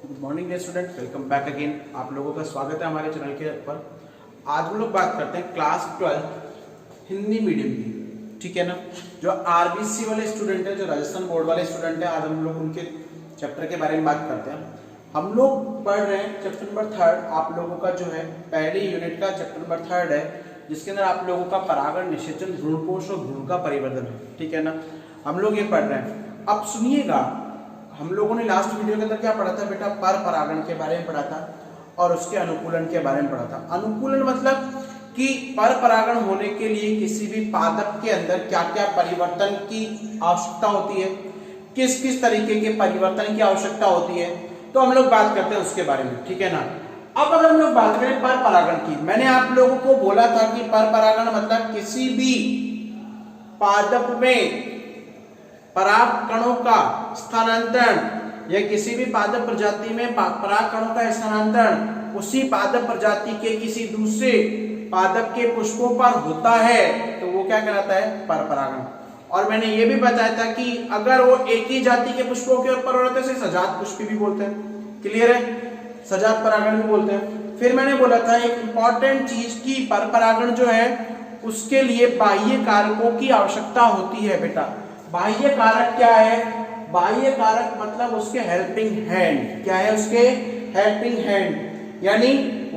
Good morning dear student, welcome back again. आप लोगों का स्वागत है हमारे चैनल के ऊपर। आज हम लोग बात करते हैं क्लास 12 हिंदी मीडियम की, ठीक है ना। जो आरबीसी वाले स्टूडेंट है, जो राजस्थान बोर्ड वाले स्टूडेंट है, आज हम लोग उनके चैप्टर के बारे में बात करते हैं। हम लोग पढ़ रहे हैं चैप्टर नंबर 3। आप लोगों का जो है पहली यूनिट का चैप्टर नंबर 3 है, जिसके अंदर आप लोगों का परागण, निषेचन, भ्रूणपोष और भ्रूण का परिवर्तन है, ठीक है ना। हम लोग ये पढ़ रहे हैं। अब सुनिएगा, हम लोगों ने लास्ट वीडियो के अंदर क्या पढ़ा था बेटा? पर परागण के बारे में पढ़ा था और उसके अनुकूलन के बारे में पढ़ा था। अनुकूलन मतलब कि पर परागण होने के लिए किसी भी पादप के अंदर क्या क्या परिवर्तन की आवश्यकता होती है, किस किस तरीके के परिवर्तन की आवश्यकता होती है, तो हम लोग बात करते हैं उसके बारे में, ठीक है ना। अब अगर हम लोग बात करें पर परागण की, मैंने आप लोगों को बोला था कि पर परागण मतलब किसी भी पादप में पराग कणों का स्थानांतरण या किसी भी पादप प्रजाति में पराग कणों का स्थानांतरण उसी पादप प्रजाति के किसी दूसरे पादप के पुष्पों पर होता है, तो वो क्या कहलाता है? पर परागण। और मैंने ये भी बताया था कि अगर वो एक ही जाति के पुष्पों के ऊपर हो रहा है तो इसे सजात पुष्पी भी बोलते हैं। क्लियर है? सजात परागण भी बोलते हैं। फिर मैंने बोला था एक इंपॉर्टेंट चीज की पर परागण जो है उसके लिए बाह्य कारकों की आवश्यकता होती है बेटा। बाह्य कारक क्या है? बाह्य कारक मतलब उसके हेल्पिंग हैंड। क्या है उसके? हेल्पिंग हैंड, यानी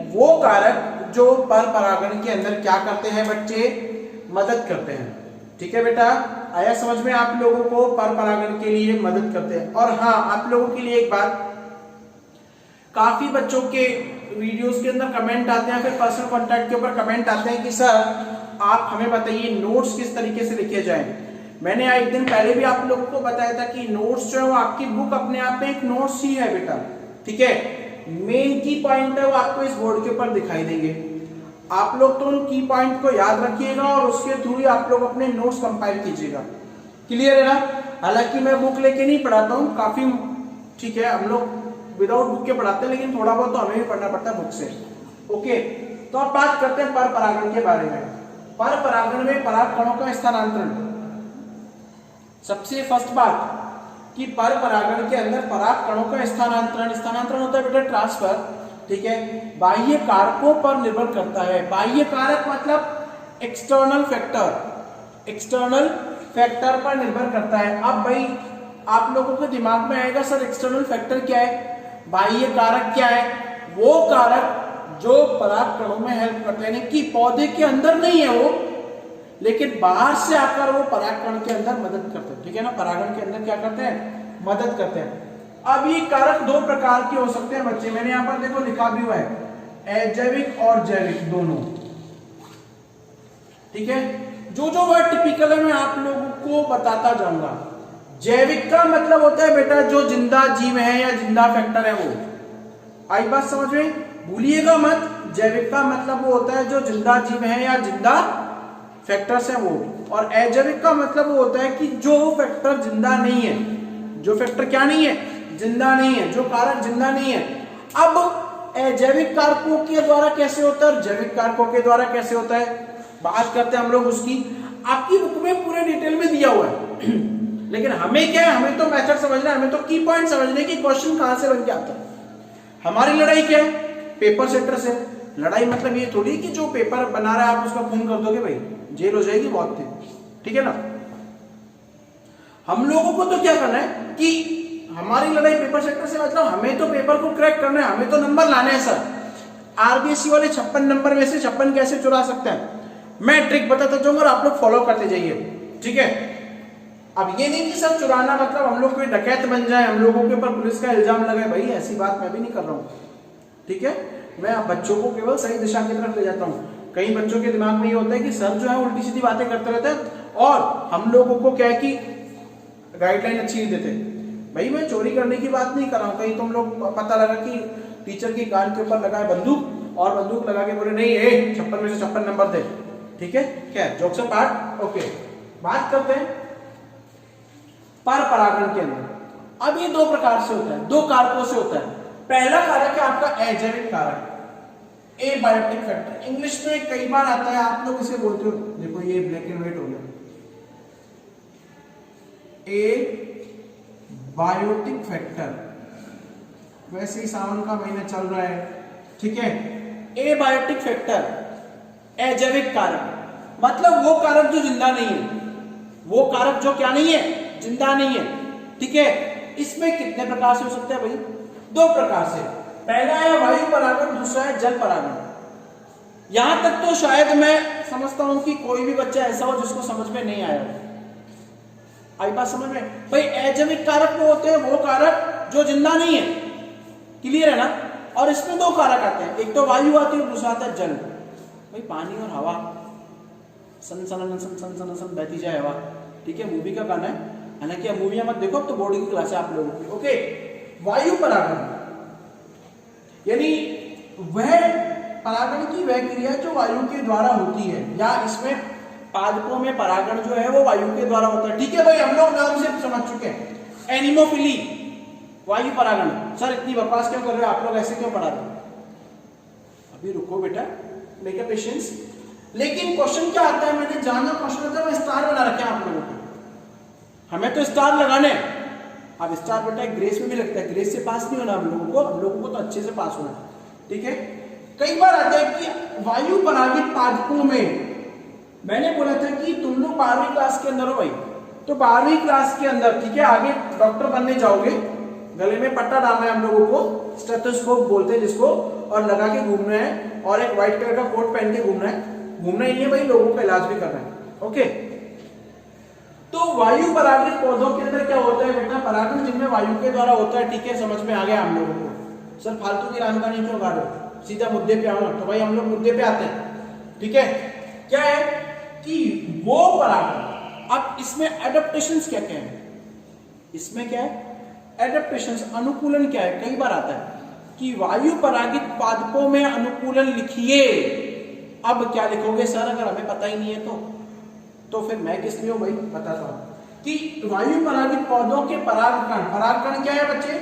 वो कारक जो पर परागण के अंदर क्या करते हैं बच्चे? मदद करते हैं। ठीक है बेटा, आया समझ में आप लोगों को? पर परागण के लिए मदद करते हैं। और हाँ, आप लोगों के लिए एक बात, काफी बच्चों के वीडियोस के अंदर कमेंट आते हैं, फिर पर्सनल कांटेक्ट के ऊपर कमेंट आते हैं कि सर आप हमें बताइए नोट्स किस तरीके से लिखे जाएं। मैंने एक दिन पहले भी आप लोगों को बताया था कि नोट्स जो है वो आपकी बुक अपने आप में एक नोट्स ही है बेटा, ठीक है। मेन की पॉइंट है वो आपको इस बोर्ड के ऊपर दिखाई देंगे। आप लोग तो उन की पॉइंट को याद रखिएगा और उसके थ्रू ही आप लोग अपने नोट्स कंपाइल कीजिएगा। क्लियर है ना? हालांकि मैं बुक लेके नहीं पढ़ाता हूँ काफी, ठीक है, हम लोग विदाउट बुक के पढ़ाते हैं, लेकिन थोड़ा बहुत तो हमें भी पढ़ना पड़ता है बुक से। ओके, तो अब बात करते हैं पर परागण के बारे में। पर परागण में पराग कणों का स्थानांतरण। सबसे फर्स्ट बात कि पर परागण के अंदर पराग कणों का स्थानांतरण होता है बेटा ट्रांसफर, ठीक है, बाह्य कारकों पर निर्भर करता है। बाह्य कारक मतलब एक्सटर्नल फैक्टर, एक्सटर्नल फैक्टर पर निर्भर करता है। अब भाई आप लोगों के दिमाग में आएगा सर एक्सटर्नल फैक्टर क्या है, बाह्य कारक क्या है? वो कारक जो पराग कणों में हेल्प करते हैं, कि पौधे के अंदर नहीं है वो, लेकिन बाहर से आकर वो परागकण के अंदर मदद करते हैं, ठीक है ना। परागण के अंदर क्या करते हैं? मदद करते हैं। अब ये कारक दो प्रकार के हो सकते हैं बच्चे, मैंने यहां पर देखो लिखा भी हुआ है, अजैविक और जैविक दोनों, ठीक है। जो जो वर्ड टिपिकल है मैं आप लोगों को बताता जाऊंगा। जैविक का मतलब होता है बेटा जो जिंदा जीव है या जिंदा फैक्टर है वो। आई बात समझ में? भूलिएगा मत, जैविक का मतलब वो होता है जो जिंदा जीव है या जिंदा फैक्टर्स है वो। और अजैविक का मतलब वो होता है कि जो फैक्टर जिंदा नहीं है, जो फैक्टर क्या नहीं है? जिंदा नहीं है, जो कारक जिंदा नहीं है। अब अजैविक कारकों के द्वारा कैसे होता है, जैविक कारकों के द्वारा कैसे होता है, बात करते हैं हम लोग उसकी। आपकी बुक में पूरे डिटेल में दिया हुआ है लेकिन हमें क्या है, हमें तो मेथड समझना है, हमें तो की पॉइंट समझना है कि क्वेश्चन कहां से बन के आता है। हमारी लड़ाई क्या है? पेपर सेटर से। लड़ाई मतलब ये थोड़ी कि जो पेपर बना रहा है आप उसका खून कर दोगे, भाई जेल हो जाएगी बहुत थी, ठीक है ना। हम लोगों को तो क्या करना है कि हमारी लड़ाई पेपर सेक्टर से मतलब हमें तो पेपर को क्रैक करना है, हमें तो नंबर लाने हैं सर। आरबीएससी वाले 56 नंबर में से 56 कैसे चुरा सकते हैं, मैं ट्रिक बताता जाऊंगा और आप लोग फॉलो करते जाइए, ठीक है। अब ये नहीं कि सर चुराना मतलब हम लोग कोई डकैत बन जाए, हम लोगों के ऊपर पुलिस का इल्जाम लगाए, भाई ऐसी बात मैं भी नहीं कर रहा हूं, ठीक है। मैं बच्चों को केवल सही दिशा की तरफ ले जाता हूं। कई बच्चों के दिमाग में ये होता है कि सर जो है उल्टी सीधी बातें करते रहते हैं और हम लोगों को क्या है कि गाइडलाइन अच्छी नहीं देते। भाई मैं चोरी करने की बात नहीं कर रहा हूं, कहीं तुम लोग पता लगा कि टीचर की कान के ऊपर लगाए बंदूक और बंदूक लगा के बोले नहीं 56 में से 56 नंबर दे, ठीक है। खैर जोक्स अपार्ट, ओके, बात करते हैं पर परागण के अंदर। अब ये दो प्रकार से होता है, दो कारकों से होता है। पहला कारक है आपका अजैविक कारक, एबायोटिक फैक्टर। इंग्लिश में कई बार आता है, आप लोग इसे बोलते हो, देखो ये ब्लैक एंड व्हाइट हो गया, ए बायोटिक फैक्टर। वैसे ही सावन का महीना चल रहा है, ठीक है। एबायोटिक फैक्टर, अजैविक कारक, मतलब वो कारक जो जिंदा नहीं है, वो कारक जो क्या नहीं है, जिंदा नहीं है, ठीक है। इसमें कितने प्रकार से हो सकते हैं भाई? 2 प्रकार से। पहला है वायु परागण, दूसरा है जल परागण। यहां तक तो शायद मैं समझता हूं कि कोई भी बच्चा ऐसा हो जिसको समझ में नहीं आया हो। आई बात समझ में भाई? अजैविक कारक वो होते हैं, वो कारक जो जिंदा नहीं है, क्लियर है ना। और इसमें 2 कारक आते हैं, एक तो वायु आती है, दूसरा आता है जल। भाई पानी और हवा, सन सन सन सन सन सन बहती जाए हवा, ठीक है, मूवी का गाना है। हालांकि अब मूवी मत देखो, तो बोर्डिंग की क्लास है आप लोगों की, ओके। वायु परागण यानी वह परागण की वह क्रिया जो वायु के द्वारा होती है, या इसमें पादपों में परागण जो है वो वायु के द्वारा होता है, ठीक है भाई। हम लोग नाम से समझ चुके हैं। एनिमोफिली, वायु परागण। सर इतनी बकवास क्यों कर रहे हो आप लोग, ऐसे क्यों पढ़ा रहे हो? अभी रुको बेटा, मेक अ पेशेंस। लेकिन क्वेश्चन क्या आता है, मैंने जाना क्वेश्चन आता है, मैं स्टार बना रखे हैं आप लोगों को, हमें तो स्टार लगाने। अब स्टार बेटा ग्रेस में भी लगता है, ग्रेस से पास नहीं होना हम लोगों को तो अच्छे से पास होना, ठीक है। कई बार आता है कि वायु परागित पादपों में, मैंने बोला था कि तुम लोग 12वीं क्लास के अंदर हो भाई, तो 12वीं क्लास के अंदर, ठीक है, आगे डॉक्टर बनने जाओगे, गले में पट्टा डालना है हम लोगों को, स्टेथोस्कोप बोलते हैं जिसको, और लगा के घूमना है, और एक व्हाइट कलर का कोट पहन के घूमना है। घूमना ही नहीं है भाई, लोगों का इलाज भी करना है, ओके। तो वायु परागित पौधों के अंदर क्या होता है बेटा, परागण जिनमें वायु के द्वारा होता है, ठीक है, समझ में आ गया हम लोगों को। सर फालतू की रामकहानी क्यों गा रहे हो, सीधा मुद्दे पे आओ ना। तो भाई हम लोग मुद्दे पे आते हैं, ठीक है। क्या है कि वो परागण, अब इसमें एडेप्टेशंस क्या क्या है, इसमें क्या है एडेप्टेशंस, अनुकूलन क्या है। कई बार आता है कि वायु परागित पादपों में अनुकूलन लिखिए। अब क्या लिखोगे सर, अगर हमें पता ही नहीं है तो फिर मैं किस लिए हूं भाई, बताता हूं कि वायु परागित पौधों के परागकण, परागकण क्या है बच्चे,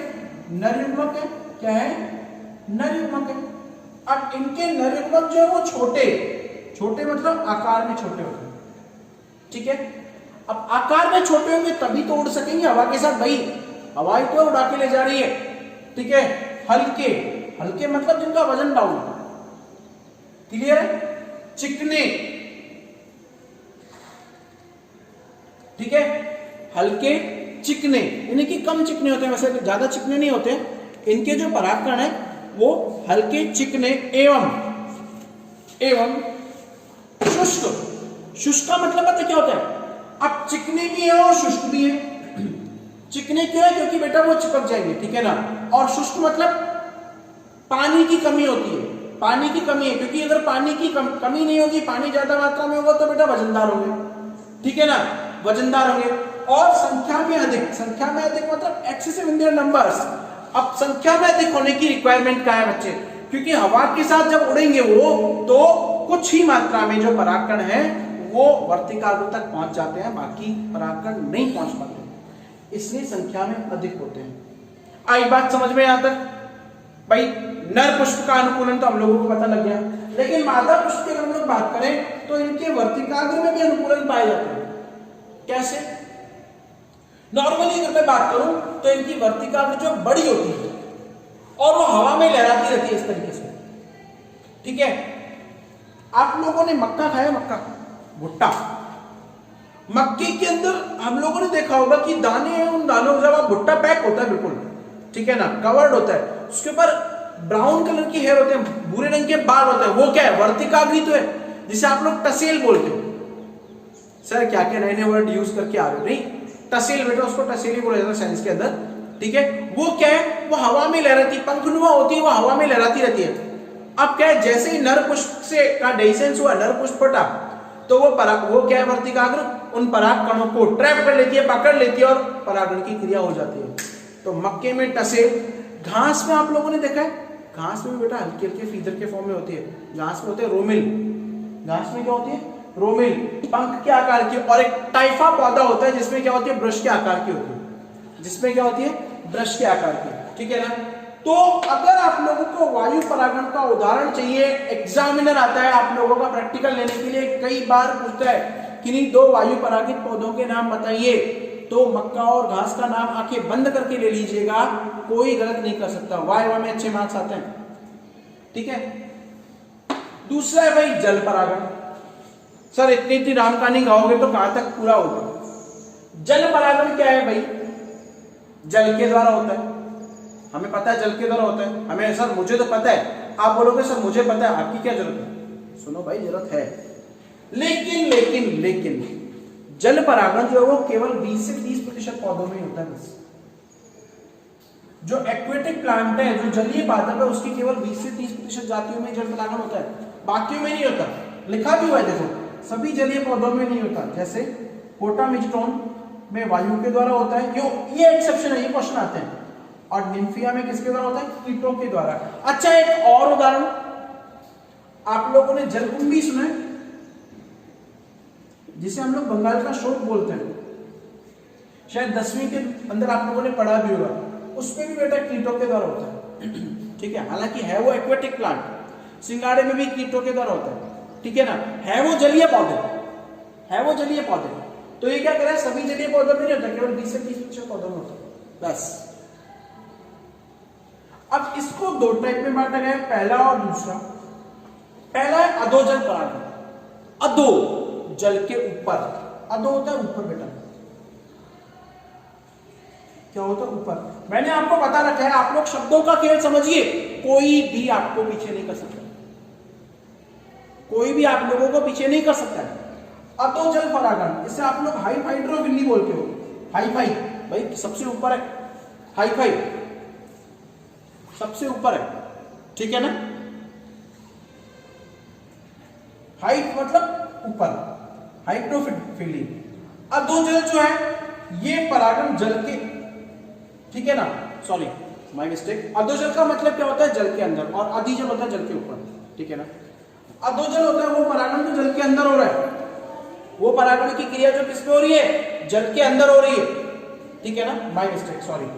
नरयुग्मक है। क्या है, नरयुग्मक है। अब इनके नरयुग्मक जो है वो छोटे छोटे मतलब आकार में छोटे होते हैं, ठीक है। अब आकार में छोटे होंगे तभी तो उड़ सकेंगे हवा के साथ भाई, हवा ही तो उड़ा के ले जा रही है, ठीक है। हल्के, हल्के मतलब जिनका वजन डाउन, क्लियर है। चिकने, ठीक है, हल्के चिकने, यानी कि कम चिकने होते हैं, वैसे ज्यादा चिकने नहीं होते। इनके जो परागकण है वो हल्के चिकने एवं शुष्क। शुष्क का मतलब पता क्या होता है, अब चिकने भी है और शुष्क भी है। चिकने क्यों है, क्योंकि बेटा वो चिपक जाएंगे, ठीक है ना। और शुष्क मतलब पानी की कमी होती है, पानी की कमी है, क्योंकि अगर पानी की कमी नहीं होगी, पानी ज्यादा मात्रा में होगा तो बेटा वजनदार होंगे, ठीक है ना, वजनदार होंगे। और संख्या में अधिक, संख्या में अधिक मतलब एक्सेसिव इन देयर नंबर्स। अब संख्या में अधिक होने की रिक्वायरमेंट क्या है बच्चे, क्योंकि हवा के साथ जब उड़ेंगे वो, तो कुछ ही मात्रा में जो परागकण है वो वर्तिकाग्र तक पहुंच जाते हैं, बाकी परागकण नहीं पहुंच पाते, इसलिए संख्या में अधिक होते हैं। आई बात समझ में यहां तक भाई। नर पुष्प का अनुकूलन तो हम लोगों को पता लग गया, लेकिन मादा पुष्प की अगर हम लोग बात करें तो इनके वर्तिकाग्र में भी अनुकूलन पाए जाते हैं। कैसे, नॉर्मली अगर मैं बात करूं तो इनकी वर्तिकाग्र जो बड़ी होती है और वो हवा में लहराती रहती है इस तरीके से, ठीक है। आप लोगों ने मक्का खाया, मक्का भुट्टा, मक्के के अंदर हम लोगों ने देखा होगा कि दाने हैं, उन दानों जब आप भुट्टा पैक होता है बिल्कुल, ठीक है ना, कवर्ड होता है, उसके ऊपर ब्राउन कलर की हेयर होते हैं, भूरे रंग के बाल होते हैं, वो क्या है, वर्तिकाग्र तो है, जिसे आप लोग टसेल बोलते हो। सर क्या क्या नए नए वर्ड यूज करके आ रहे हो, नहीं टसेल बेटा, उसको टसेल ही बोला जाता है साइंस के अंदर, ठीक है। वो क्या है, वो हवा में लहराती, पंखनुमा होती है, वो हवा में लहराती रहती है। अब क्या है, जैसे ही नर पुष्प से का डेसेंस हुआ, नर पुष्प फटा, तो वो क्या है, वर्तिकाग्र उन पराग कणों को ट्रैप कर लेती है, पकड़ लेती है और परागण की क्रिया हो जाती है। तो मक्के में टसेल, घास में आप लोगों ने देखा है, घास में बेटा हल्के हल्के फीदर के फॉर्म में होती है, घास में होते हैं रोमिल, घास में क्या होती है, रोमिल, पंख के आकार की। और एक टाइफा पौधा होता है जिसमें क्या होती है, ब्रश के आकार की होती है, जिसमें क्या होती है, ब्रश के आकार की, ठीक है ना। तो अगर आप लोगों को वायु परागण का उदाहरण चाहिए, एग्जामिनर आता है आप लोगों का प्रैक्टिकल लेने के लिए, कई बार पूछता है कि नहीं 2 वायु परागित पौधों के नाम बताइए, तो मक्का और घास का नाम आंखें बंद करके ले लीजिएगा, कोई गलत नहीं कर सकता, वाई में अच्छे मार्क्स आते हैं। ठीक है, दूसरा है भाई जल परागण। सर इतनी इतनी राम कहानी गाओगे तो कहां तक पूरा होगा? जल परागण क्या है भाई? जल के द्वारा होता है, हमें पता है जल के द्वारा होता है। हमें सर मुझे तो पता है, आप बोलोगे सर मुझे पता है, आपकी क्या जरूरत है? सुनो भाई जरूरत है, लेकिन लेकिन लेकिन जल परागण जो है वो केवल 20 से 30% पौधों में ही होता है बस। जो एक्वेटिक प्लांट है, जो जलीय पादप है, उसकी केवल 20 से 30% जातियों में जल परागण होता है, बाकियों में नहीं होता। लिखा भी हुआ है देखो, सभी जलीय पौधों में नहीं होता। जैसे पोटामिस्टोन में वायु के द्वारा होता है, ये एक्सेप्शन है, ये क्वेश्चन आते हैं। और निम्फिया में किसके द्वारा होता है? कीटों के द्वारा। अच्छा एक और उदाहरण, आप लोगों ने जलकुंभी सुना है, जिसे हम लोग बंगाल का शोक बोलते हैं, शायद 10वीं के अंदर आप लोगों ने पढ़ा भी होगा। उसमें भी बेटा कीटों के द्वारा होता है। ठीक है, हालांकि है वो एक्वेटिक प्लांट, सिंगाड़े में भी कीटों के द्वारा होता है। ठीक है ना, है वो जलीय पौधे, है वो जलीय पौधे। तो ये क्या करे, सभी जलीय पौधों में नहीं होता, केवल 20 से 30% पौधों में होता है बस। अब इसको दो टाइप में बांटा गया है, पहला और दूसरा। पहला है अधोजल परागण। अधो जल के ऊपर, अधो होता है ऊपर बेटा, क्या होता है? ऊपर। मैंने आपको बता रखा है, आप लोग शब्दों का खेल समझिए, कोई भी आपको पीछे नहीं कर सकता, कोई भी आप लोगों को पीछे नहीं कर सकता है। अधोजल परागण, इससे आप लोग हाई हाइड्रोफिली बोलते हो। हाई फाई भाई सबसे ऊपर है, हाई फाई सबसे ऊपर है, ठीक है ना। हाइट मतलब ऊपर, हाइड्रोफिली। अधोजल जो है ये परागण जल के, ठीक है ना, सॉरी माय मिस्टेक। अधोजल का मतलब क्या होता है? जल के अंदर, और अधिजल होता है जल के ऊपर, ठीक है ना। अधोजल होता है वो परागण जो जल के अंदर हो रहा है, वो परागण की क्रिया जो किस पे हो रही है? जल के अंदर हो रही है, ठीक है ना। My mistake, sorry.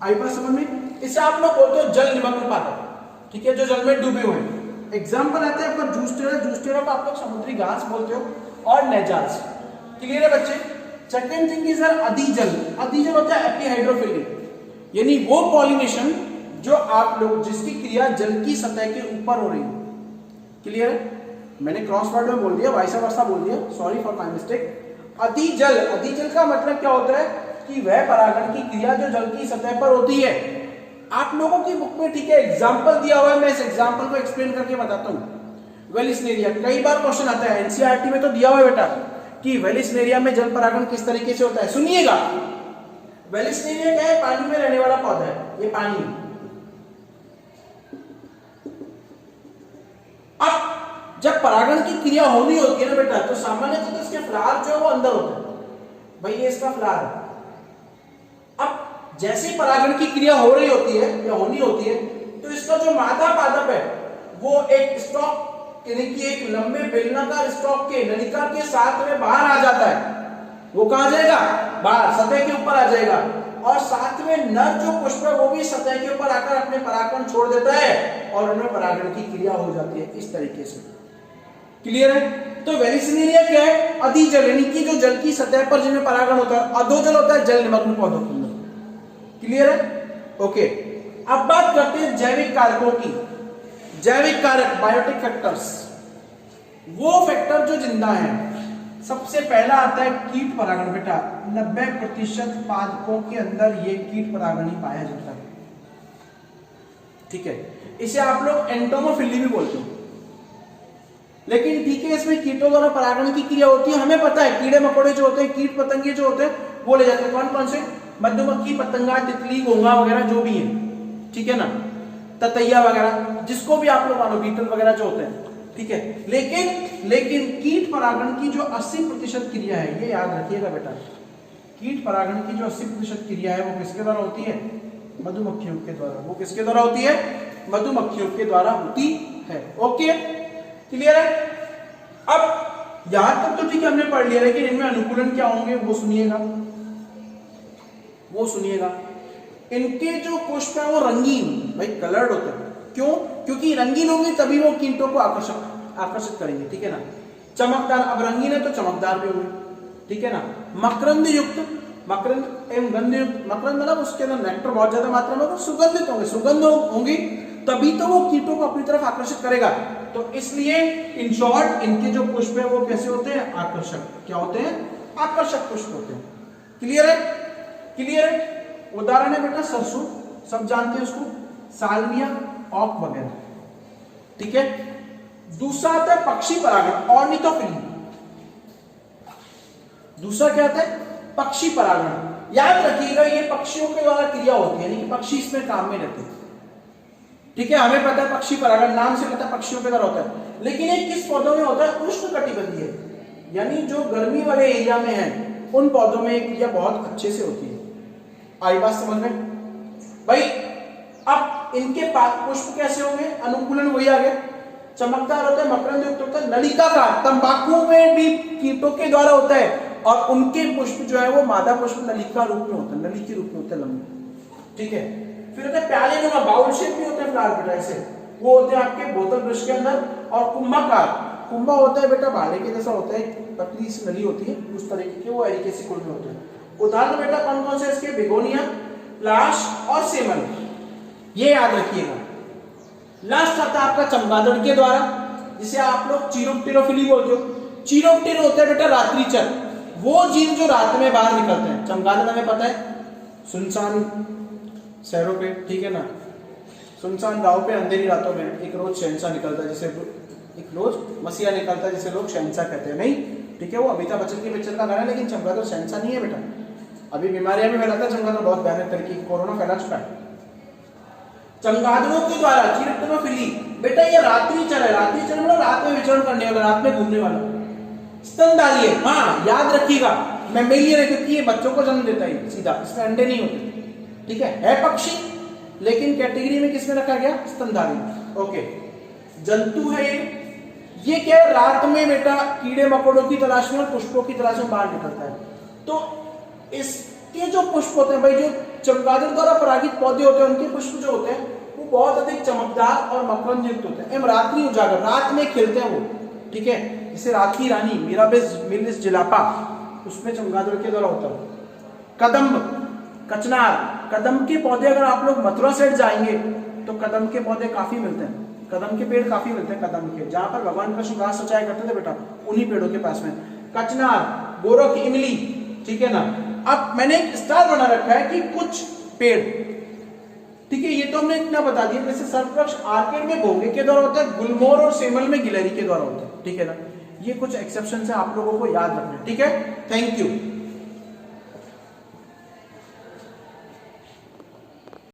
आई बात समझ में? इसे आप लोग बोलते हो जल निमग्न पादप, ठीक है, जो जल में डूबे हुए हैं। एग्जाम्पल आता है आपका जूस्टेरा, जूस्टेरा को आप लोग समुद्री घास बोलते हो, और नेजार्स। क्लियर है बच्चे? सेकंड थिंग इज अधिजल। अधिजल होता है एपिहाइड्रोफिली, यानी वो पॉलिनेशन जो आप लोग, जिसकी क्रिया जल की सतह के ऊपर हो रही है। क्लियर है? मैंने क्रॉस वर्ड में बोल दिया, वाइस वर्सा बोल दिया, सॉरी फॉर माय मिस्टेक। अधिजल, अधिजल का मतलब क्या होता है कि वह परागण की क्रिया जो जल की सतह पर होती है। आप लोगों की बुक में, ठीक है, एग्जांपल दिया हुआ है, मैं इस एग्जांपल को एक्सप्लेन करके बताता हूं। वेलिस्नेरिया, कई बार क्वेश्चन आता है, एनसीईआरटी में तो दिया हुआ है बेटा कि वेलिस्नेरिया में जल परागण किस तरीके से होता है। सुनिएगा, वेलिस्नेरिया क्या है? पानी में रहने वाला पौधा है, ये पानी। अब जब परागण की क्रिया होनी होती है ना बेटा, तो सामान्यतः तो इसके फ्लावर जो है वो अंदर होता है, भाई ये इसका फ्लावर है। अब जैसे ही परागण की क्रिया हो रही होती है या होनी होती है, तो इसका जो मादा पादप है वो एक स्टॉक, यानी कि एक लंबे बेलनाकार स्टॉक के नलिका के साथ में बाहर आ जाता है। वो कहां जाएगा? बाहर, सतह के ऊपर आ जाएगा। और साथ में नर जो पुष्प है वो भी सतह के ऊपर आकर अपने परागण छोड़ देता है, और उनमें परागण की क्रिया हो जाती है इस तरीके से। क्लियर है? तो वेलिस्नेरिया क्या है? अधिजल, यानी कि जो जल की सतह पर जिनमें परागण होता है। अधोजल होता है जल निमग्न पौधों के अंदर। क्लियर है? ओके, अब बात करते हैं जैविक कारकों की। जैविक कारक, बायोटिक फैक्टर्स, वो फैक्टर जो जिंदा है। सबसे पहला आता है कीट परागण बेटा। 90% पादपों के अंदर ये कीट परागण ही पाया जाता है, ठीक है। इसे आप लोग एंटोमोफिली भी बोलते हो, लेकिन ठीक है, इसमें कीटों द्वारा परागण की क्रिया होती है। हमें पता है कीड़े मकोड़े जो होते हैं, कीट पतंगे जो होते हैं, वो ले जाते हैं। कौन कौन से? मधुमक्खी, पतंगा, तितली, घोंघा वगैरह जो भी है, ठीक है ना, ततैया वगैरह, जिसको भी आप लोग मानो, बीटल वगैरह जो होते हैं, ठीक है। लेकिन कीट परागण की जो 80% क्रिया है, ये याद रखिएगा बेटा, कीट परागण की जो 80% क्रिया है वो किसके द्वारा होती है? मधुमक्खियों के द्वारा। वो किसके द्वारा होती है? मधुमक्खियों के द्वारा होती है। ओके, क्लियर है? अब यहां तक तो ठीक है, हमने पढ़ लिया, लेकिन इनमें अनुकूलन क्या होंगे वो सुनिएगा, वो सुनिएगा। इनके जो पुष्प है वो रंगीन, भाई कलर्ड होते हैं। क्यों? क्योंकि रंगीन होंगे तभी वो कीटों को आकर्षित करेंगे, ठीक है ना। चमकदार, अब रंगीन है तो चमकदार भी होंगे, ठीक है ना। मकरंद युक्त मकरंद एवं गंधयुक्त, मकरंद मतलब उसके अंदर नेक्टर बहुत ज्यादा मात्रा में, सुगंधित होंगे, सुगंध होंगी, तभी तो वो कीटों को अपनी तरफ आकर्षित करेगा। तो इसलिए इन शॉर्ट इनके जो पुष्प है वो कैसे होते हैं? आकर्षक। क्या होते हैं? आकर्षक पुष्प होते हैं। क्लियर है? क्लियर है? उदाहरण है बेटा सरसों, सब जानते हैं उसको, सालविया, ऑक वगैरह। ठीक है। दूसरा आता है पक्षी परागण, ऑर्निथोफिली। दूसरा क्या आता है? पक्षी परागण। याद रखिएगा ये पक्षियों के द्वारा क्रिया होती है, यानी कि पक्षी इसमें काम में रहते हैं। ठीक है, हमें पता है पक्षी परागण नाम से पता है पक्षियों के द्वारा होता है, लेकिन ये किस पौधों में होता है? उष्णकटिबंधीय, यानी जो गर्मी वाले एरिया में है उन पौधों में क्रिया बहुत अच्छे से होती है। आई बात समझ में भाई? अब इनके पुष्प कैसे होंगे? अनुकूलन वही आ गया, चमकदार होता है, मकरंद युक्त होता है, नलिकाकार। तंबाकू में भी कीटों के द्वारा होता है और उनके पुष्प जो है वो मादा पुष्प नलिका रूप में होता है, नली के रूप में होता है, लंबे। ठीक है। फिर होता है प्याले नुमा, बाउल शेप में होते हैं फ्लावर बेटा, ऐसे वो होते हैं आपके बोतल ब्रश के अंदर। और कुंभाकार, कुंभा होता है बेटा भाले के जैसा होता है, पतली सी नली होती है उस तरीके के, वो एरिकेसी कुल में होते हैं। उदाहरण बेटा कौन कौन से इसके? बेगोनिया, लाश और सेमल, ये याद रखिएगा। लास्ट आता है आपका चमगादड़ के द्वारा, जिसे आप लोग चीरोप्टेरोफिली बोलते हो। चीरोप्टेरो होता है बेटा रात्रिचर, वो जीव जो रात में बाहर निकलते हैं। चमगादड़ हमें पता है सुनसान शहरों पे, ठीक है ना, सुनसान गांव पे अंधेरी रातों में एक रोज शहंशाह निकलता है, जिसे एक रोज मसीहा निकलता है, जिसे लोग शहंशाह कहते हैं। नहीं, ठीक है, वो अमिताभ बच्चन की पिक्चर का गाना है, लेकिन चमगादड़ शहंशाह नहीं है बेटा। अभी बीमारियां भी फैलाता है चमगादड़, बहुत भयानक तरीके की, कोरोना फैला चुका है। चमगादड़ों के द्वारा चीरोप्टेरोफिली बेटा ये रात्रिचर है। रात्रिचर मतलब रात में विचरण करने वाला, रात में घूमने वाला। स्तनधारी है, हाँ याद रखिएगा, मैमेलियन है क्योंकि ये बच्चों को जन्म देता है सीधा, इसमें अंडे नहीं होते। ठीक है पक्षी, लेकिन कैटेगरी में किसमें रखा गया? स्तनधारी। ओके, जंतु है ये क्या है? रात में बेटा कीड़े मकोड़ों की तलाश में और पुष्पों की तलाश में बाहर निकलता है। तो इसके जो पुष्प होते हैं भाई, जो चमगादड़ द्वारा परागित पौधे होते हैं, उनके पुष्प जो होते हैं वो बहुत अधिक चमकदार और मकरंद युक्त होते हैं। रात्रि उजागर, रात में खिलते हैं वो। ठीक है, जैसे रात की रानी मिराबिस जिलापा, उसमें चमगादड़ के द्वारा होता है। कदम्ब, कचनार, कदम के पौधे अगर आप लोग मथुरा साइड जाएंगे तो कदम के पौधे काफी मिलते हैं, कदम के पेड़ काफी मिलते हैं। कदम के, जहां पर भगवान कृष्ण घास सजाया करते थे बेटा, उन्हीं पेड़ों के पास में। कचनार, गोरख, इमली, ठीक है ना। अब मैंने एक स्टार बना रखा है कि कुछ पेड़, ठीक है, ये तो हमने इतना बता दिया। जैसे सर्पवृक्ष आर्किड में भोंगे के द्वारा होता है, गुलमोहर और सेमल में गिलहरी के द्वारा होता है। ठीक है ना, ये कुछ एक्सेप्शन है, आप लोगों को याद रखना है। ठीक है, थैंक यू।